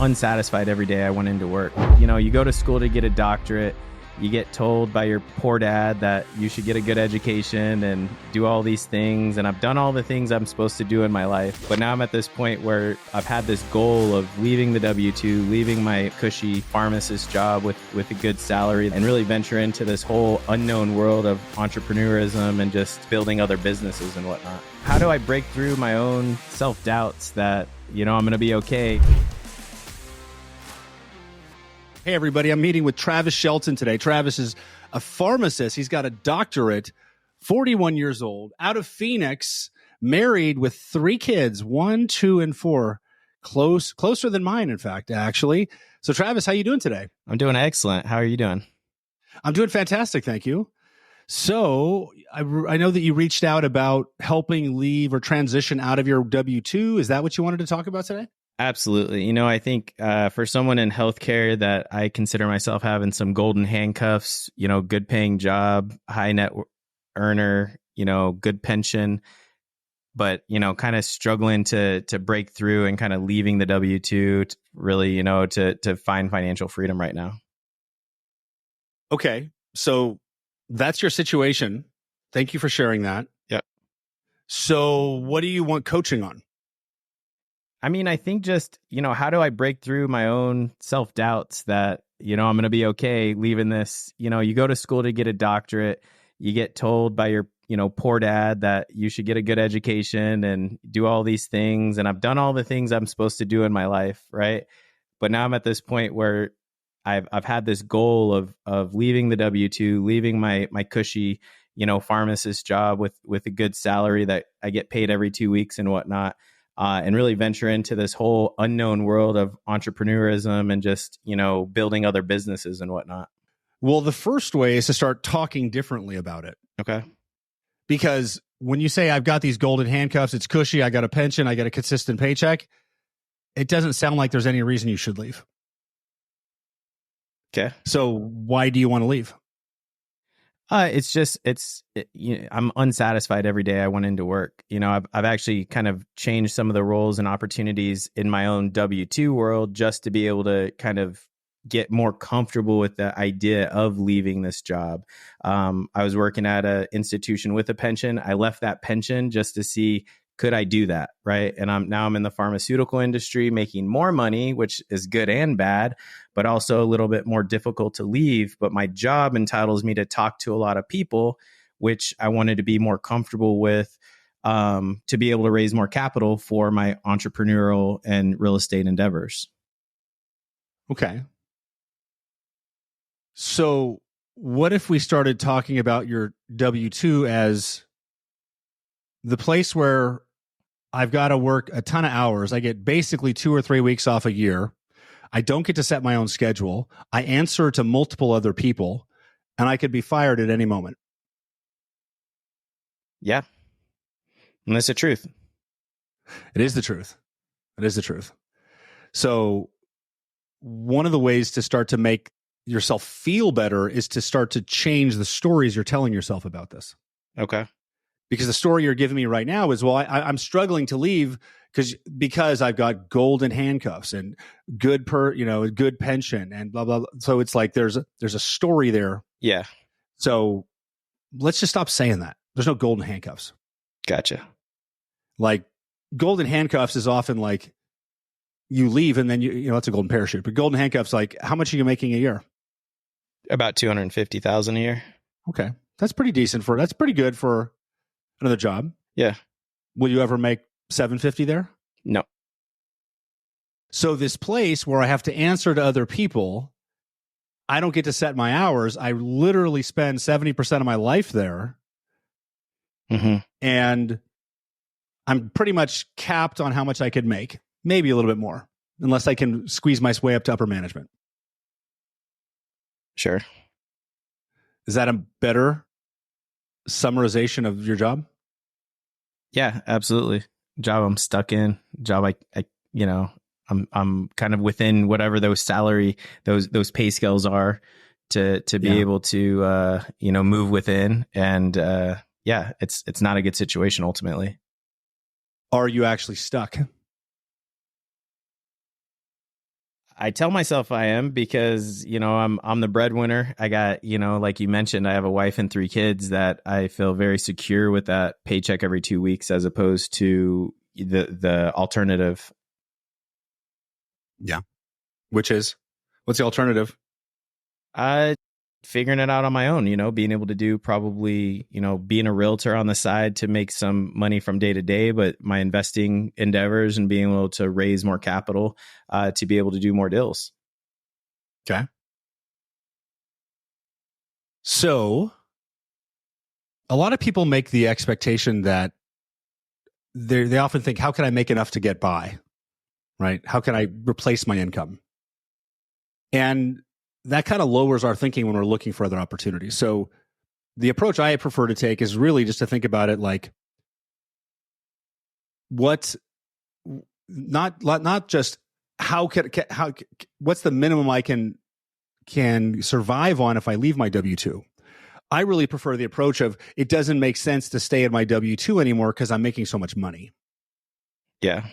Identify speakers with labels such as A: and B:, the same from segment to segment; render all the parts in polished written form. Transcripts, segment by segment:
A: unsatisfied every day I went into work. You know, you go to school to get a doctorate. You get told by your poor dad that you should get a good education and do all these things. And I've done all the things I'm supposed to do in my life. But now I'm at this point where I've had this goal of leaving the W-2, leaving my cushy pharmacist job with a good salary, and really venture into this whole unknown world of entrepreneurism and just building other businesses and whatnot. How do I break through my own self-doubts that, you know, I'm going to be okay?
B: Hey, everybody. I'm meeting with Travis Shelton today. Travis is a pharmacist. He's got a doctorate, 41 years old, out of Phoenix, married with 3 kids, 1, 2, and 4. Closer than mine, in fact, actually. So, Travis, how you doing today?
A: I'm doing excellent. How are you doing?
B: I'm doing fantastic. Thank you. So I know that you reached out about helping leave or transition out of your W-2. Is that what you wanted to talk about today?
A: Absolutely. You know, I think for someone in healthcare that I consider myself having some golden handcuffs, you know, good paying job, high net earner, you know, good pension, but, you know, kind of struggling to break through and kind of leaving the W-2 really, you know, to find financial freedom right now.
B: Okay. So that's your situation. Thank you for sharing that.
A: Yep.
B: So what do you want coaching on?
A: I mean, I think just, you know, how do I break through my own self-doubts that, you know, I'm going to be okay leaving this? You know, you go to school to get a doctorate. You get told by your, you know, poor dad that you should get a good education and do all these things. And I've done all the things I'm supposed to do in my life, right? But now I'm at this point where I've had this goal of leaving the W-2, leaving my cushy, you know, pharmacist job with a good salary that I get paid every 2 weeks and whatnot. And really venture into this whole unknown world of entrepreneurism and just, you know, building other businesses and whatnot.
B: Well, the first way is to start talking differently about it.
A: Okay.
B: Because when you say I've got these golden handcuffs, it's cushy, I got a pension, I got a consistent paycheck, it doesn't sound like there's any reason you should leave.
A: Okay.
B: So why do you want to leave?
A: You know, I'm unsatisfied every day I went into work. You know, I've actually kind of changed some of the roles and opportunities in my own W-2 world just to be able to kind of get more comfortable with the idea of leaving this job. I was working at an institution with a pension. I left that pension just to see, could I do that? Right. And I'm in the pharmaceutical industry making more money, which is good and bad, but also a little bit more difficult to leave. But my job entitles me to talk to a lot of people, which I wanted to be more comfortable with, to be able to raise more capital for my entrepreneurial and real estate endeavors.
B: Okay. So what if we started talking about your W-2 as the place where I've got to work a ton of hours. I get basically 2 or 3 weeks off a year. I don't get to set my own schedule. I answer to multiple other people, and I could be fired at any moment.
A: Yeah. And that's the truth.
B: It is the truth. It is the truth. So one of the ways to start to make yourself feel better is to start to change the stories you're telling yourself about this.
A: Okay.
B: Because the story you're giving me right now is, well, I'm struggling to leave because I've got golden handcuffs and good pension and blah, blah, blah. So it's like there's a story there.
A: Yeah.
B: So let's just stop saying that. There's no golden handcuffs.
A: Gotcha.
B: Like golden handcuffs is often like you leave and then you know, it's a golden parachute. But golden handcuffs, like how much are you making a year?
A: About $250,000 a year.
B: Okay. That's pretty good for another job.
A: Yeah.
B: Will you ever make $750 there?
A: No.
B: So this place where I have to answer to other people, I don't get to set my hours. I literally spend 70% of my life there.
A: Mm-hmm.
B: And I'm pretty much capped on how much I could make. Maybe a little bit more, unless I can squeeze my way up to upper management.
A: Sure.
B: Is that a better summarization of your job?
A: Yeah, absolutely. Job I'm stuck in. Job I you know, I'm kind of within whatever those pay scales are to be able to you know, move within. And yeah, it's not a good situation ultimately.
B: Are you actually stuck?
A: I tell myself I am because, I'm the breadwinner. I got, like you mentioned, I have a wife and 3 kids that I feel very secure with that paycheck every 2 weeks as opposed to the alternative.
B: Yeah. What's the alternative?
A: Figuring it out on my own, being able to do probably, being a realtor on the side to make some money from day to day, but my investing endeavors and being able to raise more capital to be able to do more deals.
B: Okay. So a lot of people make the expectation that they often think, how can I make enough to get by? Right? How can I replace my income? And that kind of lowers our thinking when we're looking for other opportunities. So the approach I prefer to take is really just to think about it like what's not just what's the minimum I can survive on if I leave my W-2. I really prefer the approach of it doesn't make sense to stay at my W-2 anymore because I'm making so much money.
A: Yeah.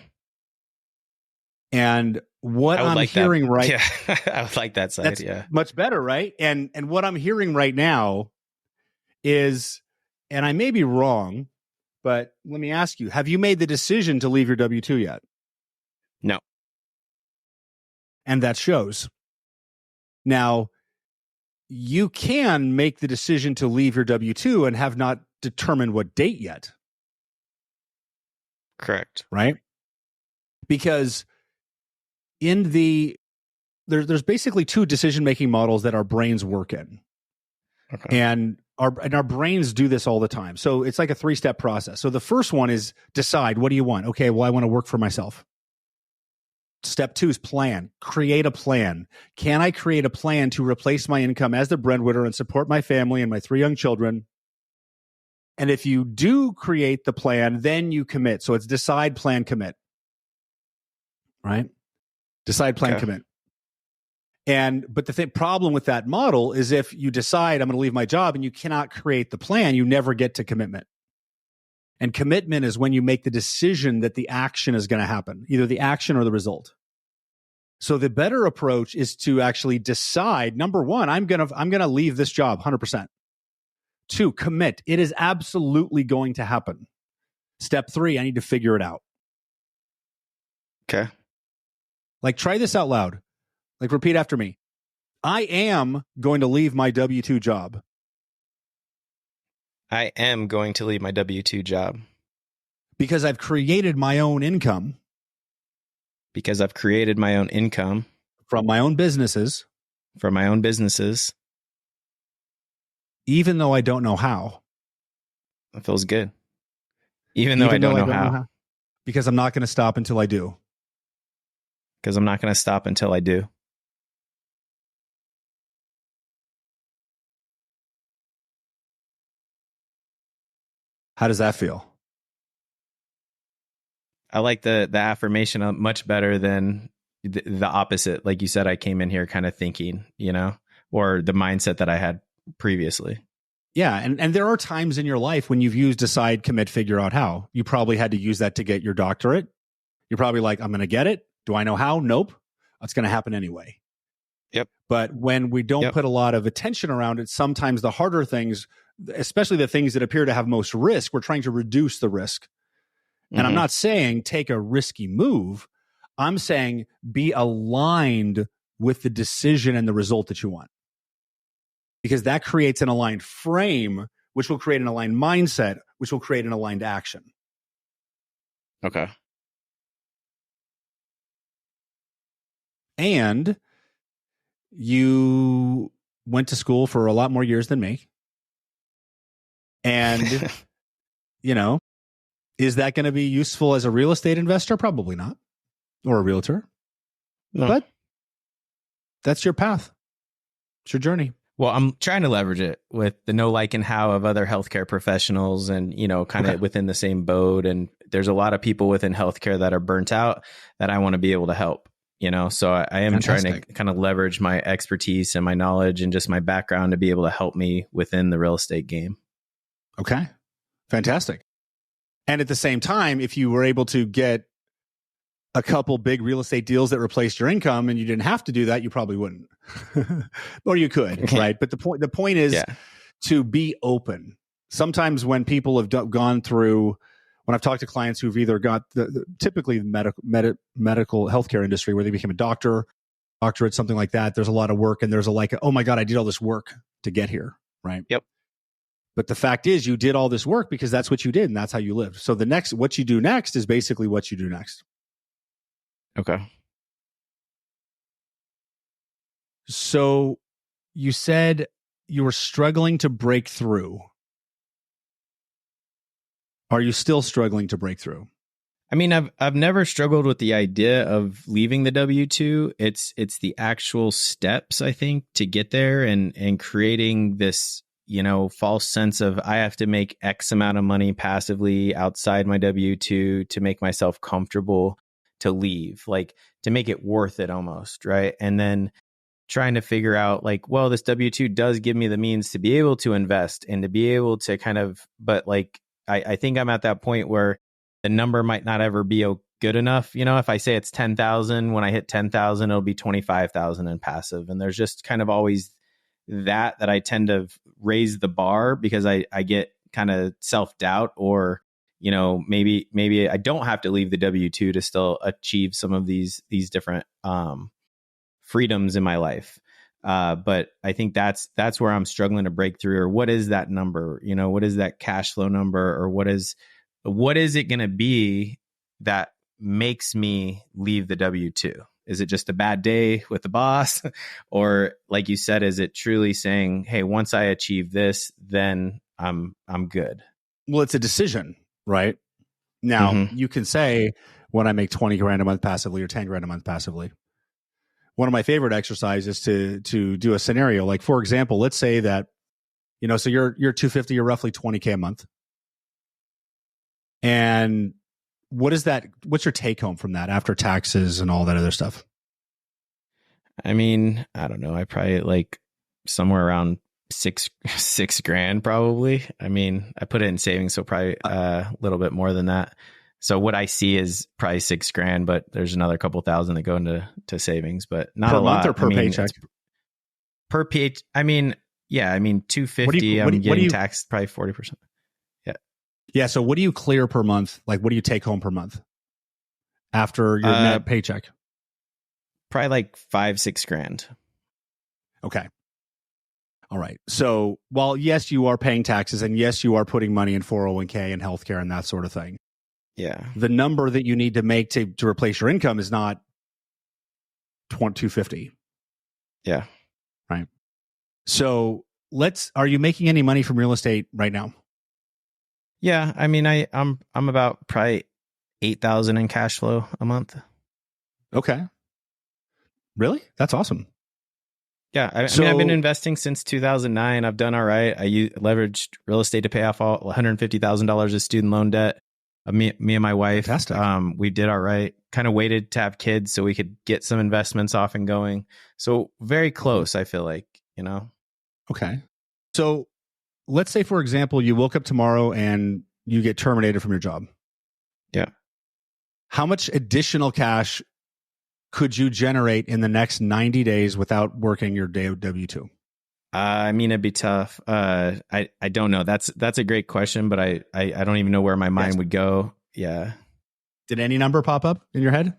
B: And what I'm hearing
A: that. Yeah, I would like that side.
B: That's much better, right? And what I'm hearing right now is, and I may be wrong, but let me ask you: have you made the decision to leave your W-2 yet?
A: No.
B: And that shows. Now, you can make the decision to leave your W-2 and have not determined what date yet.
A: Correct.
B: Right? Because there's basically 2 decision-making models that our brains work in.
A: Okay.
B: And our brains do this all the time. So it's like a 3-step process. So the first one is decide, what do you want? Okay, well, I want to work for myself. Step 2 is plan. Create a plan. Can I create a plan to replace my income as the breadwinner and support my family and my 3 young children? And if you do create the plan, then you commit. So it's decide, plan, commit. Right? Decide, plan, commit. But the problem with that model is if you decide I'm going to leave my job and you cannot create the plan, you never get to commitment. And commitment is when you make the decision that the action is going to happen, either the action or the result. So the better approach is to actually decide, number 1, I'm going to leave this job 100%. 2, commit. It is absolutely going to happen. Step 3, I need to figure it out.
A: Okay.
B: Like, try this out loud. Like, repeat after me. I am going to leave my W-2 job.
A: I am going to leave my W-2 job.
B: Because I've created my own income.
A: Because I've created my own income.
B: From my own businesses.
A: From my own businesses.
B: Even though I don't know how.
A: It feels good. Even though I don't know how.
B: Because I'm not going to stop until I do.
A: Because I'm not going to stop until I do.
B: How does that feel?
A: I like the affirmation much better than the opposite. Like you said, I came in here kind of thinking, or the mindset that I had previously.
B: Yeah. And there are times in your life when you've used decide, commit, figure out how. You probably had to use that to get your doctorate. You're probably like, I'm going to get it. Do I know how? Nope. It's going to happen anyway.
A: Yep.
B: But when we don't put a lot of attention around it, sometimes the harder things, especially the things that appear to have most risk, we're trying to reduce the risk. And I'm not saying take a risky move. I'm saying be aligned with the decision and the result that you want. Because that creates an aligned frame, which will create an aligned mindset, which will create an aligned action.
A: Okay.
B: And you went to school for a lot more years than me. And, is that going to be useful as a real estate investor? Probably not. Or a realtor. No. But that's your path. It's your journey.
A: Well, I'm trying to leverage it with the know, like, and how of other healthcare professionals and, kind of within the same boat. And there's a lot of people within healthcare that are burnt out that I want to be able to help, So I am trying to kind of leverage my expertise and my knowledge and just my background to be able to help me within the real estate game.
B: Okay. Fantastic. And at the same time, if you were able to get a couple big real estate deals that replaced your income and you didn't have to do that, you probably wouldn't. Or you could, right? But the point is to be open. Sometimes when people have gone through, when I've talked to clients who've either got typically the medical healthcare industry where they became a doctorate, something like that, there's a lot of work and there's oh my God, I did all this work to get here, right?
A: Yep.
B: But the fact is you did all this work because that's what you did and that's how you lived. So what you do next is basically what you do next.
A: Okay.
B: So you said you were struggling to break through. Are you still struggling to break through?
A: I mean, I've never struggled with the idea of leaving the W-2. It's the actual steps, I think, to get there and creating this, false sense of I have to make X amount of money passively outside my W-2 to make myself comfortable to leave, like to make it worth it almost, right? And then trying to figure out this W-2 does give me the means to be able to invest and to be able to but I think I'm at that point where the number might not ever be good enough. If I say it's 10,000, when I hit 10,000, it'll be 25,000 in passive. And there's just kind of always that I tend to raise the bar because I get kind of self-doubt or, maybe I don't have to leave the W-2 to still achieve some of these different freedoms in my life. But I think that's where I'm struggling to break through. Or what is that number? What is that cash flow number? Or what is it going to be that makes me leave the W-2? Is it just a bad day with the boss? Or like you said, is it truly saying, hey, once I achieve this, then I'm good?
B: Well, it's a decision, right? Now you can say when I make 20 grand a month passively or 10 grand a month passively. One of my favorite exercises to do a scenario, like for example, let's say that, so you're 250, you're roughly 20K a month. And what's your take home from that after taxes and all that other stuff?
A: I mean, I don't know. I probably somewhere around six grand probably. I mean, I put it in savings, so probably a little bit more than that. So what I see is probably 6 grand, but there's another couple thousand that go into savings, but not
B: per
A: a lot.
B: Per month or per paycheck?
A: Per paycheck. I mean, 250. I'm getting taxed probably 40%. Yeah.
B: Yeah. So what do you clear per month? What do you take home per month after your net paycheck?
A: Probably 5-6 grand.
B: Okay. All right. So while yes, you are paying taxes and yes, you are putting money in 401k and healthcare and that sort of thing.
A: Yeah.
B: The number that you need to make to replace your income is not 250.
A: Yeah.
B: Right. So are you making any money from real estate right now?
A: Yeah. I mean, I'm about probably 8,000 in cash flow a month.
B: Okay. Really? That's awesome.
A: Yeah. I mean, I've been investing since 2009. I've done all right. I leveraged real estate to pay off all $150,000 of student loan debt. Me and my wife, we did all right. Kind of waited to have kids so we could get some investments off and going. So very close, I feel like,
B: Okay. So let's say, for example, you woke up tomorrow and you get terminated from your job.
A: Yeah.
B: How much additional cash could you generate in the next 90 days without working your W-2?
A: I mean, it'd be tough. I don't know. That's a great question, but I don't even know where my mind would go. Yeah.
B: Did any number pop up in your head?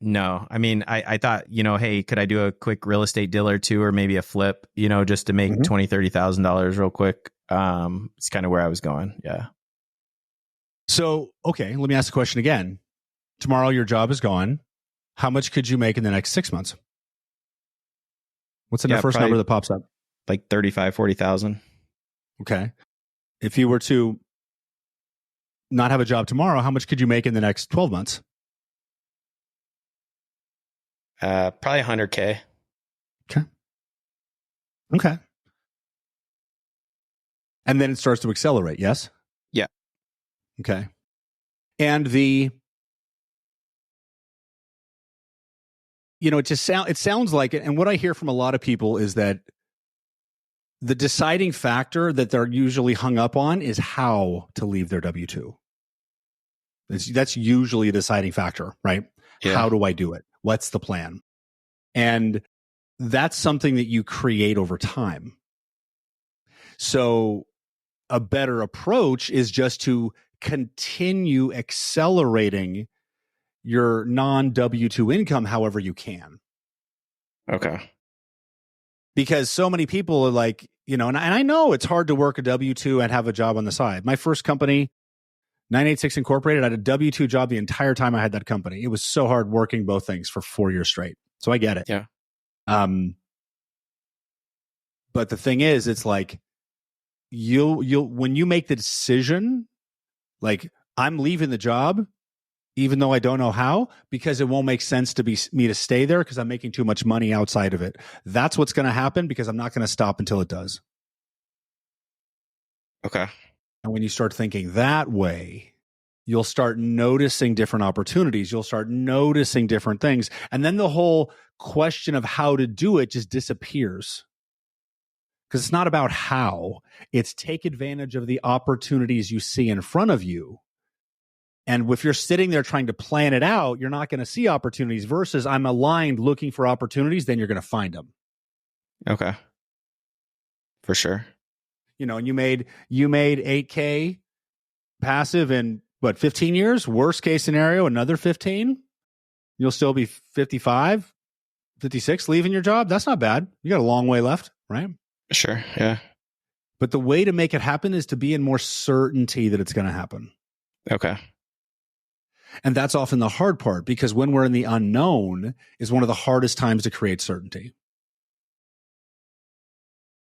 A: No. I mean, I thought, hey, could I do a quick real estate deal or two, or maybe a flip, just to make $20,000-$30,000 real quick. It's kind of where I was going. Yeah.
B: So, okay, let me ask the question again. Tomorrow your job is gone. How much could you make in the next 6 months? What's the first number that pops up?
A: 35,000-40,000.
B: Okay. If you were to not have a job tomorrow, how much could you make in the next 12 months?
A: Probably 100K.
B: Okay. And then it starts to accelerate, yes?
A: Yeah.
B: Okay. And it sounds like it. And what I hear from a lot of people is that the deciding factor that they're usually hung up on is how to leave their W-2. That's usually a deciding factor, right?
A: Yeah.
B: How do I do it? What's the plan? And that's something that you create over time. So a better approach is just to continue accelerating your non-W2 income however you can.
A: Okay.
B: Because so many people are like, and I know it's hard to work a W2 and have a job on the side. My first company, 986 Incorporated, I had a W2 job the entire time I had that company. It was so hard working both things for 4 years straight. So I get it.
A: Yeah.
B: But the thing is, it's like you'll when you make the decision, like I'm leaving the job, even though I don't know how, because it won't make sense to me to stay there because I'm making too much money outside of it. That's what's going to happen because I'm not going to stop until it does.
A: Okay.
B: And when you start thinking that way, you'll start noticing different opportunities. You'll start noticing different things. And then the whole question of how to do it just disappears. Because it's not about how. It's take advantage of the opportunities you see in front of you. And if you're sitting there trying to plan it out, you're not going to see opportunities versus I'm aligned looking for opportunities, then you're going to find them.
A: Okay. For sure.
B: And you made $8K passive in 15 years? Worst case scenario, another 15. You'll still be 55, 56 leaving your job. That's not bad. You got a long way left, right?
A: Sure. Yeah.
B: But the way to make it happen is to be in more certainty that it's going to happen.
A: Okay.
B: And that's often the hard part because when we're in the unknown is one of the hardest times to create certainty.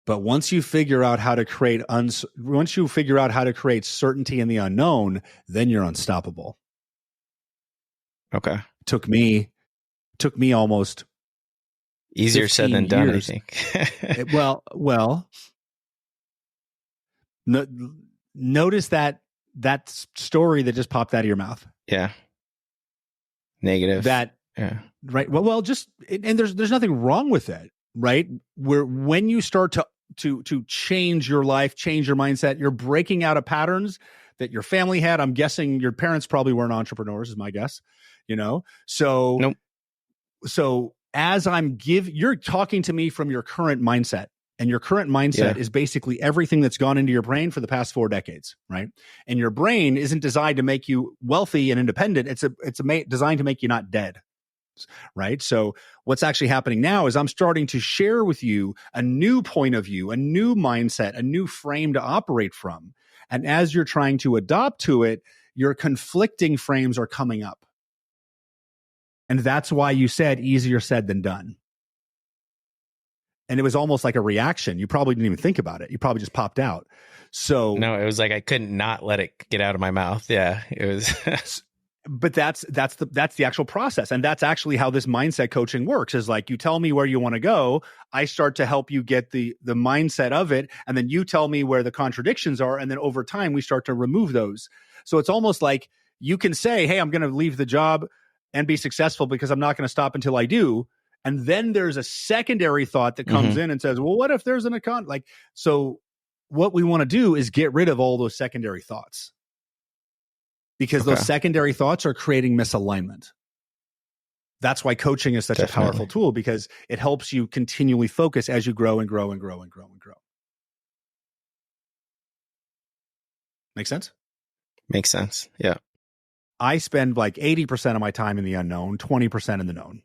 B: But once you figure out how to create certainty in the unknown, then you're unstoppable.
A: Okay.
B: Took me almost
A: easier said than done,
B: years.
A: I think.
B: Notice that story that just popped out of your mouth.
A: Yeah. Negative.
B: Yeah. Right. Well, just and there's nothing wrong with it, right? When you start to change your life, change your mindset, you're breaking out of patterns that your family had. I'm guessing your parents probably weren't entrepreneurs, is my guess. So
A: nope.
B: So as you're talking to me from your current mindset. And your current mindset is basically everything that's gone into your brain for the past 4 decades, right? And your brain isn't designed to make you wealthy and independent. It's designed to make you not dead, right? So what's actually happening now is I'm starting to share with you a new point of view, a new mindset, a new frame to operate from. And as you're trying to adopt to it, your conflicting frames are coming up. And that's why you said easier said than done. And it was almost like a reaction. You probably didn't even think about it. You probably just popped out. So
A: no, it was like I couldn't not let it get out of my mouth. Yeah, it was.
B: But that's the actual process, and that's actually how this mindset coaching works. Is like you tell me where you want to go, I start to help you get the mindset of it, and then you tell me where the contradictions are, and then over time we start to remove those. So it's almost like you can say, "Hey, I'm going to leave the job and be successful because I'm not going to stop until I do." And then there's a secondary thought that comes in and says, well, what if there's an account? So what we want to do is get rid of all those secondary thoughts because those secondary thoughts are creating misalignment. That's why coaching is such a powerful tool because it helps you continually focus as you grow and grow and grow and grow and grow. Make sense?
A: Makes sense. Yeah.
B: I spend like 80% of my time in the unknown, 20% in the known.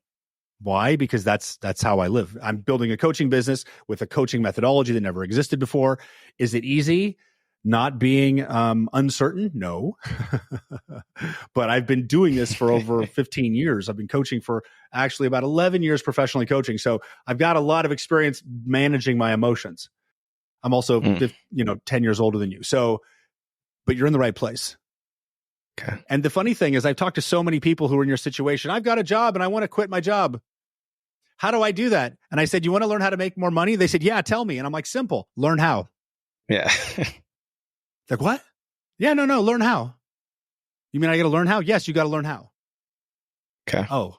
B: Why? Because that's how I live. I'm building a coaching business with a coaching methodology that never existed before. Is it easy? Not being uncertain? No. But I've been doing this for over 15 years. I've been coaching for actually about 11 years professionally coaching. So I've got a lot of experience managing my emotions. I'm also 10 years older than you. So, but you're in the right place.
A: Okay.
B: And the funny thing is I've talked to so many people who are in your situation. I've got a job and I want to quit my job. How do I do that? And I said, you want to learn how to make more money? They said, yeah, tell me. And I'm like, simple, learn how.
A: Yeah.
B: Like, what? Yeah, no, learn how. You mean I got to learn how? Yes, you got to learn how.
A: Okay.
B: Oh,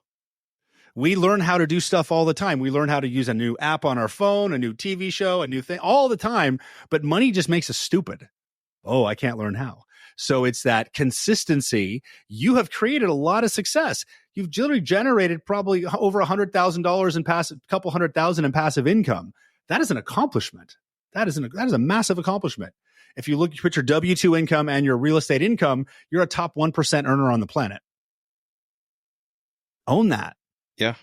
B: we learn how to do stuff all the time. We learn how to use a new app on our phone, a new TV show, a new thing all the time. But money just makes us stupid. Oh, I can't learn how. So it's that consistency. You have created a lot of success. You've literally generated probably over $100,000 in passive, a couple $100,000 in passive income. That is an accomplishment. That is a massive accomplishment. If you put your W-2 income and your real estate income, you're a top 1% earner on the planet. Own that.
A: Yeah.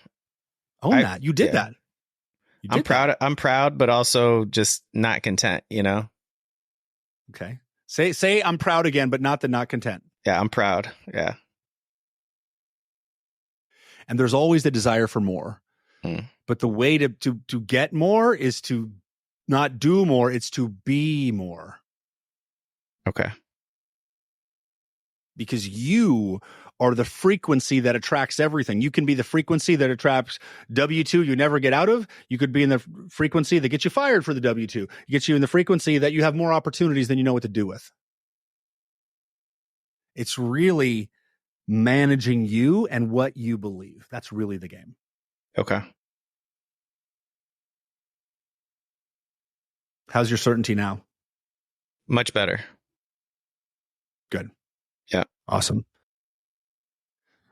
B: Own that. You did that.
A: I'm proud. I'm proud, but also just not content,
B: Okay. Say I'm proud again, but not content.
A: Yeah, I'm proud. Yeah.
B: And there's always the desire for more. But the way to get more is to not do more, it's to be more.
A: Okay.
B: Because you are the frequency that attracts everything. You can be the frequency that attracts W-2 you never get out of. You could be in the frequency that gets you fired for the W-2. It gets you in the frequency that you have more opportunities than you know what to do with. It's really managing you and what you believe. That's really the game.
A: Okay.
B: How's your certainty now?
A: Much better.
B: Good.
A: Yeah.
B: Awesome.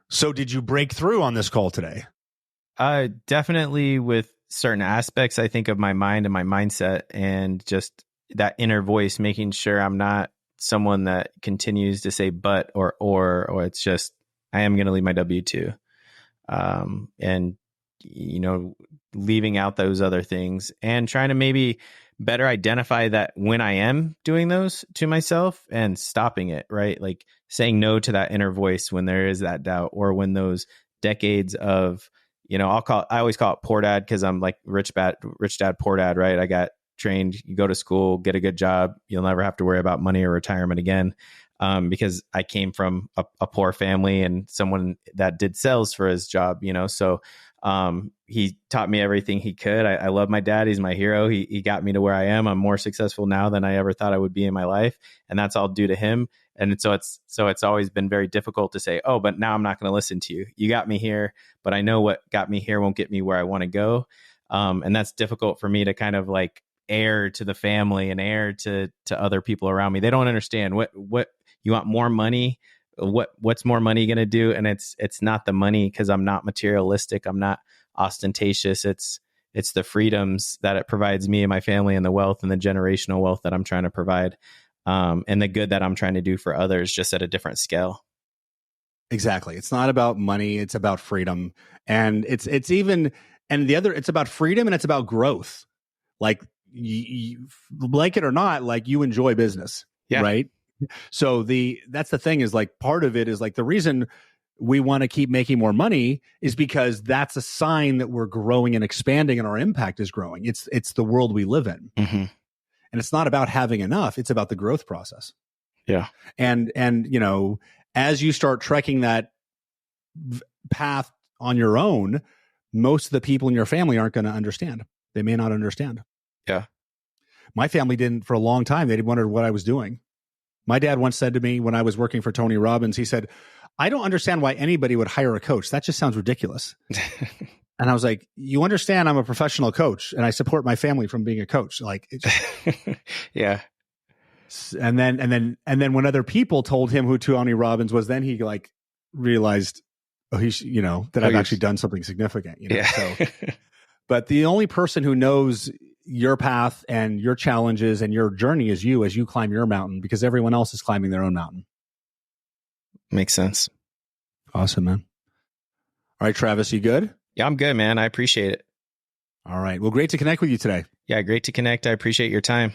B: So did you break through on this call today?
A: Definitely with certain aspects, I think, of my mind and my mindset, and just that inner voice, making sure I'm not someone that continues to say but or it's just, I am going to leave my W-2. And, leaving out those other things and trying to maybe better identify that when I am doing those to myself and stopping it, right? Like saying no to that inner voice when there is that doubt, or when those decades of, I always call it poor dad, because I'm like rich dad, poor dad, right? I got trained, you go to school, get a good job, you'll never have to worry about money or retirement again. Because I came from a poor family and someone that did sales for his job, so he taught me everything he could. I love my dad. He's my hero. He got me to where I am. I'm more successful now than I ever thought I would be in my life. And that's all due to him. And so it's always been very difficult to say, oh, but now I'm not going to listen to you. You got me here, but I know what got me here won't get me where I want to go. And that's difficult for me to kind of like air to the family and air to other people around me. They don't understand what you want. More money. What's more money going to do? And it's not the money, because I'm not materialistic. I'm not ostentatious. It's the freedoms that it provides me and my family, and the wealth and the generational wealth that I'm trying to provide, and the good that I'm trying to do for others, just at a different scale.
B: Exactly. It's not about money. It's about freedom. And it's about freedom, and it's about growth. Like you like it or not, like you enjoy business, right? So that's the thing, is like part of it is like the reason we want to keep making more money is because that's a sign that we're growing and expanding and our impact is growing. It's the world we live in. Mm-hmm. And it's not about having enough. It's about the growth process.
A: Yeah.
B: And as you start trekking that path on your own, most of the people in your family aren't going to understand. They may not understand.
A: Yeah.
B: My family didn't for a long time. They wondered what I was doing. My dad once said to me when I was working for Tony Robbins, he said, I don't understand why anybody would hire a coach. That just sounds ridiculous. And I was like, you understand I'm a professional coach and I support my family from being a coach. Like,
A: yeah.
B: And then when other people told him who Tony Robbins was, then he like realized, that I've actually done something significant,
A: Yeah.
B: So, but the only person who knows your path and your challenges and your journey is you, as you climb your mountain, because everyone else is climbing their own mountain.
A: Makes sense.
B: Awesome, man. All right, Travis, you good?
A: Yeah, I'm good, man. I appreciate it.
B: All right. Well, great to connect with you today.
A: Yeah, great to connect. I appreciate your time.